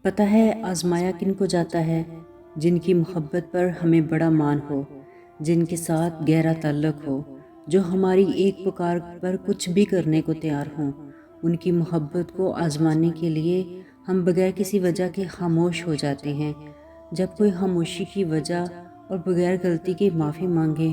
پتہ ہے آزمایا کن کو جاتا ہے؟ جن کی محبت پر ہمیں بڑا مان ہو، جن کے ساتھ گہرا تعلق ہو، جو ہماری ایک پکار پر کچھ بھی کرنے کو تیار ہوں۔ ان کی محبت کو آزمانے کے لیے ہم بغیر کسی وجہ کے خاموش ہو جاتے ہیں۔ جب کوئی خاموشی کی وجہ اور بغیر غلطی کے معافی مانگے،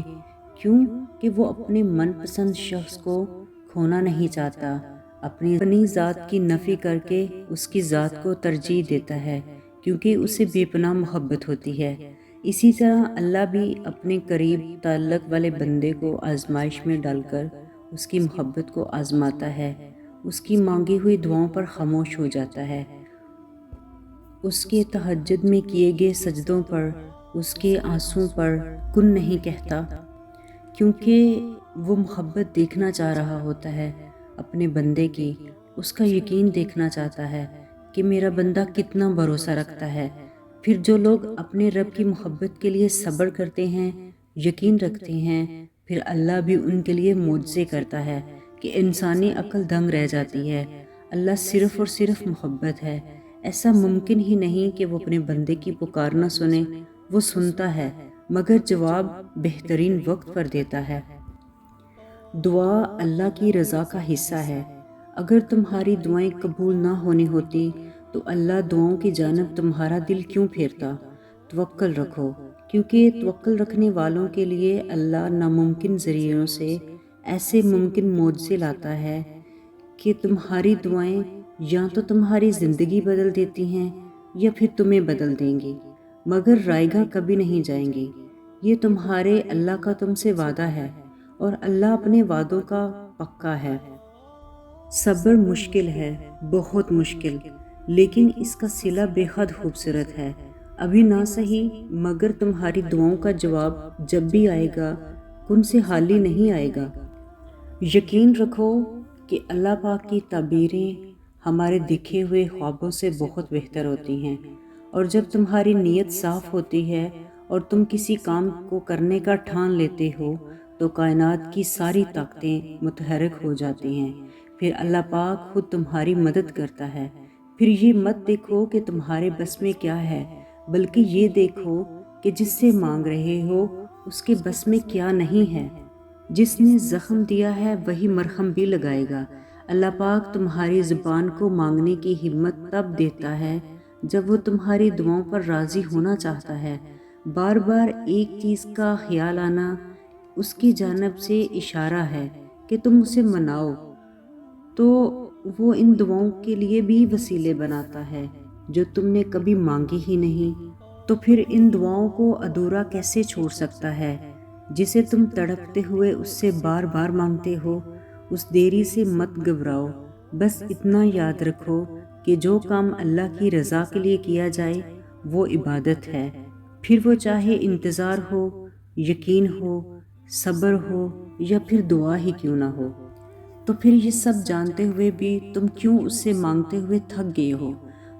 کیوں کہ وہ اپنے من پسند شخص کو کھونا نہیں چاہتا، اپنی ذات کی نفی کر کے اس کی ذات کو ترجیح دیتا ہے، کیونکہ اسے بے پناہ محبت ہوتی ہے۔ اسی طرح اللہ بھی اپنے قریب تعلق والے بندے کو آزمائش میں ڈال کر اس کی محبت کو آزماتا ہے، اس کی مانگی ہوئی دعاؤں پر خاموش ہو جاتا ہے، اس کے تہجد میں کیے گئے سجدوں پر، اس کے آنسوں پر کن نہیں کہتا، کیونکہ وہ محبت دیکھنا چاہ رہا ہوتا ہے اپنے بندے کی، اس کا یقین دیکھنا چاہتا ہے کہ میرا بندہ کتنا بھروسہ رکھتا ہے۔ پھر جو لوگ اپنے رب کی محبت کے لیے صبر کرتے ہیں، یقین رکھتے ہیں، پھر اللہ بھی ان کے لیے معجزے کرتا ہے کہ انسانی عقل دنگ رہ جاتی ہے۔ اللہ صرف اور صرف محبت ہے، ایسا ممکن ہی نہیں کہ وہ اپنے بندے کی پکار نہ سنے۔ وہ سنتا ہے، مگر جواب بہترین وقت پر دیتا ہے۔ دعا اللہ کی رضا کا حصہ ہے۔ اگر تمہاری دعائیں قبول نہ ہونی ہوتی تو اللہ دعاؤں کی جانب تمہارا دل کیوں پھیرتا؟ توکل رکھو، کیونکہ توکل رکھنے والوں کے لیے اللہ ناممکن ذریعوں سے ایسے ممکن معجزے لاتا ہے کہ تمہاری دعائیں یا تو تمہاری زندگی بدل دیتی ہیں یا پھر تمہیں بدل دیں گی، مگر رائے گاہ کبھی نہیں جائیں گی۔ یہ تمہارے اللہ کا تم سے وعدہ ہے، اور اللہ اپنے وعدوں کا پکا ہے۔ صبر مشکل ہے، بہت مشکل، لیکن اس کا صلہ بے حد خوبصورت ہے۔ ابھی نہ صحیح، مگر تمہاری دعاؤں کا جواب جب بھی آئے گا، کن سے حالی نہیں آئے گا۔ یقین رکھو کہ اللہ پاک کی تعبیریں ہمارے دکھے ہوئے خوابوں سے بہت بہتر ہوتی ہیں، اور جب تمہاری نیت صاف ہوتی ہے اور تم کسی کام کو کرنے کا ٹھان لیتے ہو تو کائنات کی ساری طاقتیں متحرک ہو جاتی ہیں۔ پھر اللہ پاک خود تمہاری مدد کرتا ہے۔ پھر یہ مت دیکھو کہ تمہارے بس میں کیا ہے، بلکہ یہ دیکھو کہ جس سے مانگ رہے ہو اس کے بس میں کیا نہیں ہے۔ جس نے زخم دیا ہے وہی مرہم بھی لگائے گا۔ اللہ پاک تمہاری زبان کو مانگنے کی ہمت تب دیتا ہے جب وہ تمہاری دعاؤں پر راضی ہونا چاہتا ہے۔ بار بار ایک چیز کا خیال آنا اس کی جانب سے اشارہ ہے کہ تم اسے مناؤ، تو وہ ان دعاؤں کے لیے بھی وسیلے بناتا ہے جو تم نے کبھی مانگی ہی نہیں۔ تو پھر ان دعاؤں کو ادھورا کیسے چھوڑ سکتا ہے جسے تم تڑپتے ہوئے اس سے بار بار مانگتے ہو؟ اس دیری سے مت گھبراؤ، بس اتنا یاد رکھو کہ جو کام اللہ کی رضا کے لیے کیا جائے وہ عبادت ہے، پھر وہ چاہے انتظار ہو، یقین ہو، صبر ہو یا پھر دعا ہی کیوں نہ ہو۔ تو پھر یہ سب جانتے ہوئے بھی تم کیوں اس سے مانگتے ہوئے تھک گئے ہو؟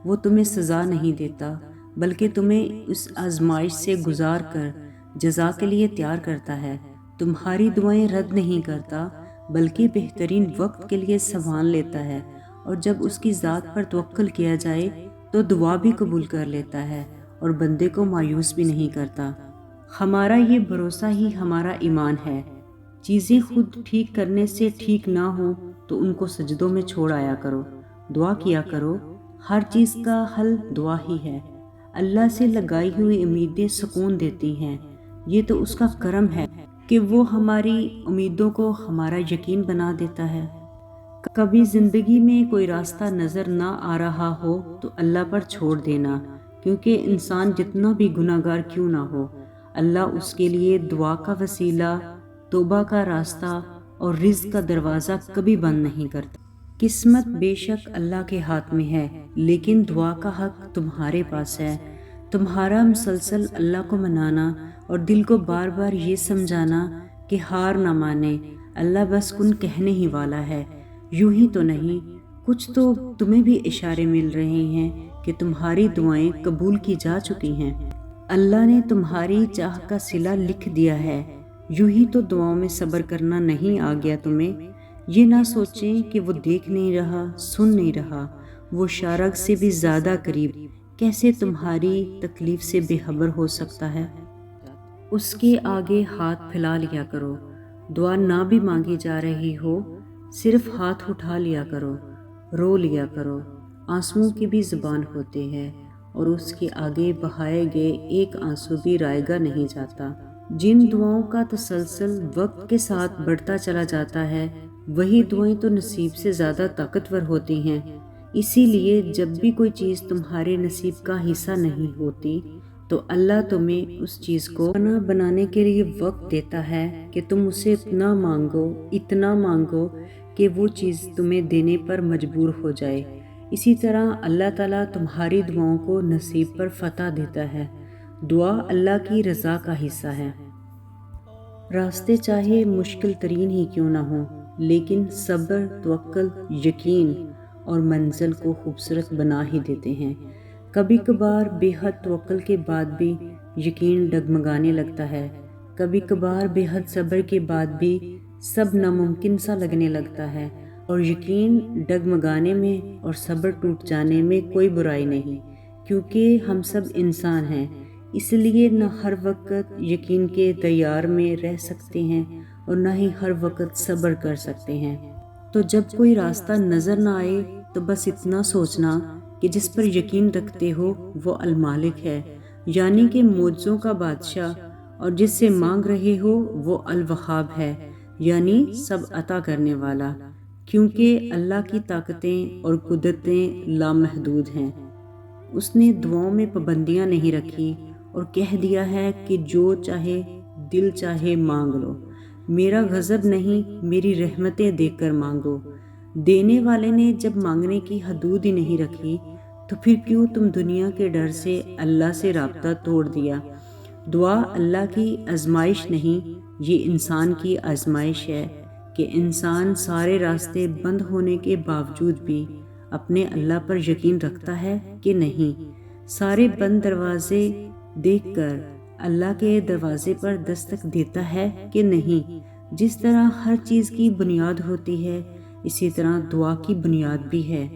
وہ تمہیں سزا نہیں دیتا، بلکہ تمہیں اس آزمائش سے گزار کر جزا کے لیے تیار کرتا ہے۔ تمہاری دعائیں رد نہیں کرتا، بلکہ بہترین وقت کے لیے سنبھال لیتا ہے، اور جب اس کی ذات پر توکل کیا جائے تو دعا بھی قبول کر لیتا ہے اور بندے کو مایوس بھی نہیں کرتا۔ ہمارا یہ بھروسہ ہی ہمارا ایمان ہے۔ چیزیں خود ٹھیک کرنے سے ٹھیک نہ ہوں تو ان کو سجدوں میں چھوڑ آیا کرو، دعا کیا کرو، ہر چیز کا حل دعا ہی ہے۔ اللہ سے لگائی ہوئی امیدیں سکون دیتی ہیں، یہ تو اس کا کرم ہے کہ وہ ہماری امیدوں کو ہمارا یقین بنا دیتا ہے۔ کبھی زندگی میں کوئی راستہ نظر نہ آ رہا ہو تو اللہ پر چھوڑ دینا، کیونکہ انسان جتنا بھی گناہ گار کیوں نہ ہو، اللہ اس کے لیے دعا کا وسیلہ، توبہ کا راستہ اور رزق کا دروازہ کبھی بند نہیں کرتا۔ قسمت بے شک اللہ کے ہاتھ میں ہے، لیکن دعا کا حق تمہارے پاس ہے۔ تمہارا مسلسل اللہ کو منانا اور دل کو بار بار یہ سمجھانا کہ ہار نہ مانے، اللہ بس کن کہنے ہی والا ہے۔ یوں ہی تو نہیں، کچھ تو تمہیں بھی اشارے مل رہے ہیں کہ تمہاری دعائیں قبول کی جا چکی ہیں۔ اللہ نے تمہاری چاہ کا صلہ لکھ دیا ہے۔ یوں ہی تو دعاؤں میں صبر کرنا نہیں آ گیا تمہیں؟ یہ نہ سوچیں کہ وہ دیکھ نہیں رہا، سن نہیں رہا، وہ شارک سے بھی زیادہ قریب کیسے تمہاری تکلیف سے بے خبر ہو سکتا ہے؟ اس کے آگے ہاتھ پھیلا لیا کرو۔ دعا نہ بھی مانگی جا رہی ہو، صرف ہاتھ اٹھا لیا کرو، رو لیا کرو۔ آنسوؤں کی بھی زبان ہوتی ہے اور اس کے آگے بہائے گئے ایک آنسو بھی رائگاں نہیں جاتا۔ جن دعاؤں کا تسلسل وقت کے ساتھ بڑھتا چلا جاتا ہے، وہی دعائیں تو نصیب سے زیادہ طاقتور ہوتی ہیں۔ اسی لیے جب بھی کوئی چیز تمہارے نصیب کا حصہ نہیں ہوتی تو اللہ تمہیں اس چیز کو بنانے کے لیے وقت دیتا ہے کہ تم اسے اتنا مانگو کہ وہ چیز تمہیں دینے پر مجبور ہو جائے۔ اسی طرح اللہ تعالیٰ تمہاری دعاؤں کو نصیب پر فتح دیتا ہے۔ دعا اللہ کی رضا کا حصہ ہے۔ راستے چاہے مشکل ترین ہی کیوں نہ ہوں، لیکن صبر، توکل، یقین اور منزل کو خوبصورت بنا ہی دیتے ہیں۔ کبھی کبھار بے حد توکل کے بعد بھی یقین ڈگمگانے لگتا ہے، کبھی کبھار بے حد صبر کے بعد بھی سب ناممکن سا لگنے لگتا ہے، اور یقین ڈگمگانے میں اور صبر ٹوٹ جانے میں کوئی برائی نہیں، کیونکہ ہم سب انسان ہیں، اس لیے نہ ہر وقت یقین کے دیار میں رہ سکتے ہیں اور نہ ہی ہر وقت صبر کر سکتے ہیں۔ تو جب کوئی راستہ نظر نہ آئے تو بس اتنا سوچنا کہ جس پر یقین رکھتے ہو وہ المالک ہے، یعنی کہ معجزوں کا بادشاہ، اور جس سے مانگ رہے ہو وہ الوہاب ہے، یعنی سب عطا کرنے والا، کیونکہ اللہ کی طاقتیں اور قدرتیں لامحدود ہیں۔ اس نے دعاؤں میں پابندیاں نہیں رکھی اور کہہ دیا ہے کہ جو چاہے دل چاہے مانگ لو، میرا غضب نہیں، میری رحمتیں دیکھ کر مانگو۔ دینے والے نے جب مانگنے کی حدود ہی نہیں رکھی تو پھر کیوں تم دنیا کے ڈر سے اللہ سے رابطہ توڑ دیا؟ دعا اللہ کی آزمائش نہیں، یہ انسان کی آزمائش ہے کہ انسان سارے راستے بند ہونے کے باوجود بھی اپنے اللہ پر یقین رکھتا ہے کہ نہیں۔ سارے بند دروازے دیکھ کر اللہ کے دروازے پر دستک دیتا ہے کہ نہیں۔ جس طرح ہر چیز کی بنیاد ہوتی ہے، اسی طرح دعا کی بنیاد بھی ہے۔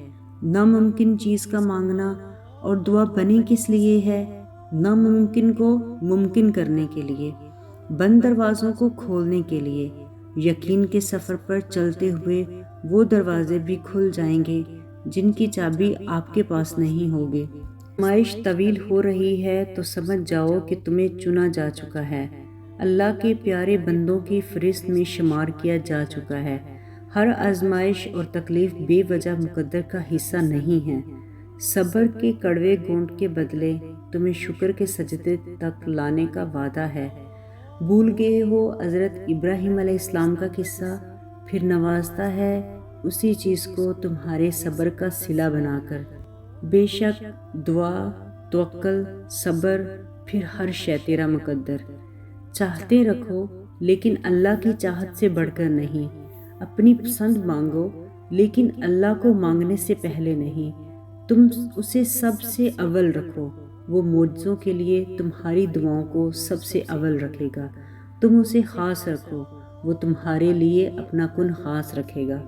ناممکن چیز کا مانگنا، اور دعا بنی کس لیے ہے؟ ناممکن کو ممکن کرنے کے لیے، بند دروازوں کو کھولنے کے لیے۔ یقین کے سفر پر چلتے ہوئے وہ دروازے بھی کھل جائیں گے جن کی چابی آپ کے پاس نہیں ہوگی۔ آزمائش طویل ہو رہی ہے تو سمجھ جاؤ کہ تمہیں چنا جا چکا ہے، اللہ کے پیارے بندوں کی فہرست میں شمار کیا جا چکا ہے۔ ہر آزمائش اور تکلیف بے وجہ مقدر کا حصہ نہیں ہے۔ صبر کے کڑوے گھونٹ کے بدلے تمہیں شکر کے سجدے تک لانے کا وعدہ ہے۔ بھول گئے ہو حضرت ابراہیم علیہ السلام کا قصہ؟ پھر نوازتا ہے اسی چیز کو تمہارے صبر کا صلہ بنا کر۔ بے شک دعا، توکل، صبر، پھر ہر شے تیرا مقدر۔ چاہتے رکھو لیکن اللہ کی چاہت سے بڑھ کر نہیں۔ اپنی پسند مانگو لیکن اللہ کو مانگنے سے پہلے نہیں۔ تم اسے سب سے اول رکھو، وہ معجزوں کے لیے تمہاری دعاؤں کو سب سے اول رکھے گا۔ تم اسے خاص رکھو، وہ تمہارے لیے اپنا کن خاص رکھے گا۔